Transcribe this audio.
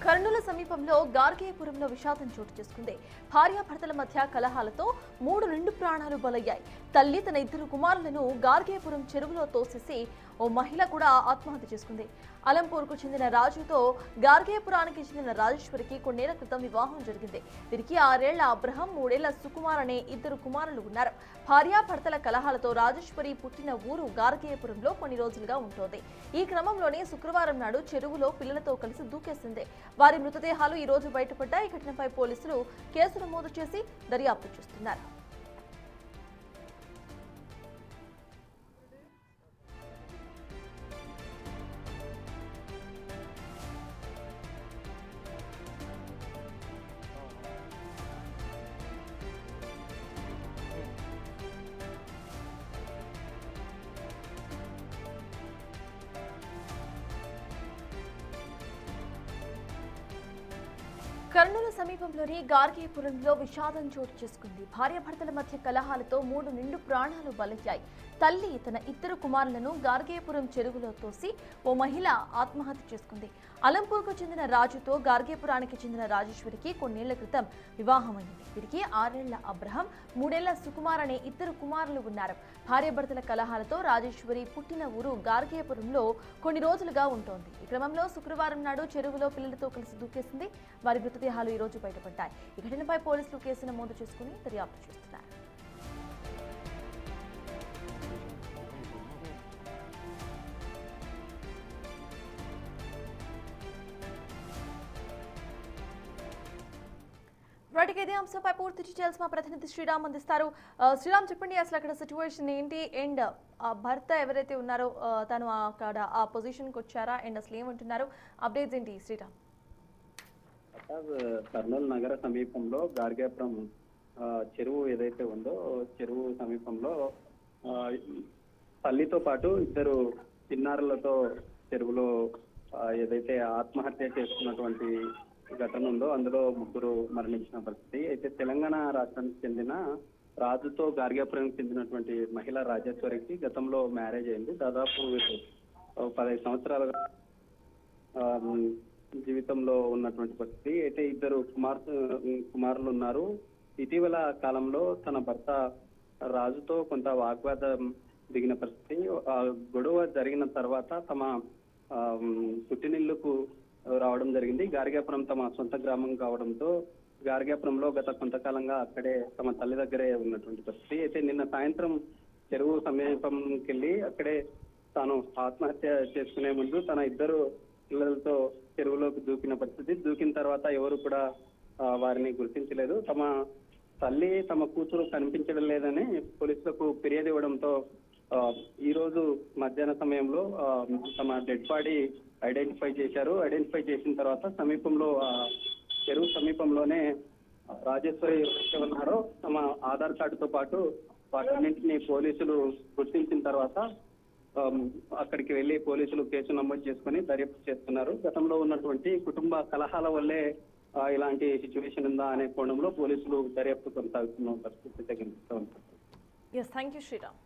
కర్నూలు సమీపంలో గార్గేయపురంలో విషాదం చోటు చేసుకుంది. భార్యాభర్తల మధ్య కలహాలతో 3 నిండు ప్రాణాలు బలయ్యాయి. తల్లి తన 2 కుమారులను గార్గేయపురం చెరువులో తోసేసి ఓ మహిళ కూడా ఆత్మహత్య చేసుకుంది. అలంపూర్కు చెందిన రాజుతో గార్గేయపురానికి చెందిన రాజేశ్వరికి కొన్నేళ్ల క్రితం వివాహం జరిగింది. వీరికి 6 ఏళ్ల అబ్రహం, 3 ఏళ్ల సుకుమార్ అనే 2 కుమారులు ఉన్నారు. భార్యాభర్తల కలహాలతో రాజేశ్వరి పుట్టిన ఊరు గార్గేయపురంలో కొన్ని రోజులుగా ఉంటోంది. ఈ క్రమంలోనే శుక్రవారం నాడు చెరువులో పిల్లలతో కలిసి దూకేసింది. వారి మృతదేహాలు ఈ రోజు బయటపడ్డాయి. ఈ ఘటనపై పోలీసులు కేసు నమోదు చేసి దర్యాప్తు చేస్తున్నారు. కర్నూలు సమీపంలోని గార్గేయపురంలో విషాదం చోటు చేసుకుంది. భార్యాభర్తల మధ్య కలహాలతో 3 నిండు ప్రాణాలు బలయ్యాయి. తల్లి తన 2 కుమారులను గార్గేయపురం చెరువులో తోసి ఓ మహిళ ఆత్మహత్య చేసుకుంది. అలంపూర్కు చెందిన రాజుతో గార్గేయపురానికి చెందిన రాజేశ్వరికి కొన్నేళ్ల క్రితం వివాహమైంది. వీరికి 6 ఏళ్ల అబ్రహం, 3 ఏళ్ల సుకుమార్ అనే 2 కుమారులు ఉన్నారు. భార్యాభర్తల కలహాలతో రాజేశ్వరి పుట్టిన ఊరు గార్గేయపురంలో కొన్ని రోజులుగా ఉంటోంది. ఈ క్రమంలో శుక్రవారం నాడు చెరువులో పిల్లలతో కలిసి దూకేసింది. వారి మృతదేహాలు ఈ రోజు బయటపడ్డాయి. ఈ ఘటనపై పోలీసులు కేసు నమోదు చేసుకుని దర్యాప్తు చేస్తున్నారు. వాటికి ఇదే అంశంపై పూర్తి డీటెయిల్స్ మా ప్రతినిధి శ్రీరామ్ అందిస్తారు. శ్రీరామ్, చెప్పండి, అసలు అక్కడ సిచ్యువేషన్ ఏంటి? అండ్ ఆ భర్త ఎవరైతే ఉన్నారో తను అక్కడ ఆ పొజిషన్కి వచ్చారా? అండ్ అసలు ఏమంటున్నారు? అప్డేట్స్ ఏంటి శ్రీరామ్? కర్నూలు నగర సమీపంలో గార్గేయపురం చెరువు ఏదైతే ఉందో చెరువు సమీపంలో తల్లితో పాటు 2 చిన్నారులతో చెరువులో ఏదైతే ఆత్మహత్య చేసుకున్నటువంటి ఘటన ఉందో అందులో 3 మరణించిన పరిస్థితి. అయితే తెలంగాణ రాష్ట్రానికి చెందిన రాజుతో గార్గేయపురానికి చెందినటువంటి మహిళ రాజేశ్వరికి గతంలో మ్యారేజ్ అయింది. దాదాపు 15 సంవత్సరాలుగా జీవితంలో ఉన్నటువంటి పరిస్థితి. అయితే 2 కుమారులు ఉన్నారు. ఇటీవల కాలంలో తన భర్త రాజుతో కొంత వాగ్వాదం దిగిన పరిస్థితి. గొడవ జరిగిన తర్వాత తమ పుట్టినిల్లుకు రావడం జరిగింది. గార్గేయపురం తమ సొంత గ్రామం కావడంతో గార్గేయపురంలో గత కొంతకాలంగా అక్కడే తమ తల్లి దగ్గరే ఉన్నటువంటి పరిస్థితి. అయితే నిన్న సాయంత్రం చెరువు సమీపంకి వెళ్ళి అక్కడే తాను ఆత్మహత్య చేసుకునే ముందు తన 2 పిల్లలతో చెరువులోకి దూకిన పరిస్థితి. దూకిన తర్వాత ఎవరు కూడా వారిని గుర్తించలేదు. తమ తల్లి తమ కూతురు కనిపించడం లేదని పోలీసులకు ఫిర్యాదు ఇవ్వడంతో ఈ రోజు మధ్యాహ్న సమయంలో తమ డెడ్ బాడీ ఐడెంటిఫై చేశారు. ఐడెంటిఫై చేసిన తర్వాత సమీపంలో చెరువు సమీపంలోనే రాజేశ్వరి ఉన్నారో తమ ఆధార్ కార్డుతో పాటు వాటన్నింటినీ పోలీసులు గుర్తించిన తర్వాత అక్కడికి వెళ్లి పోలీసులు కేసు నమోదు చేసుకుని దర్యాప్తు చేస్తున్నారు. గతంలో ఉన్నటువంటి కుటుంబ కలహాల వల్లే ఇలాంటి సిచ్యువేషన్ ఉందా అనే కోణంలో పోలీసులు దర్యాప్తు కొనసాగుతున్న పరిస్థితి కనిపిస్తూ ఉంటుంది. Thank you Sriram.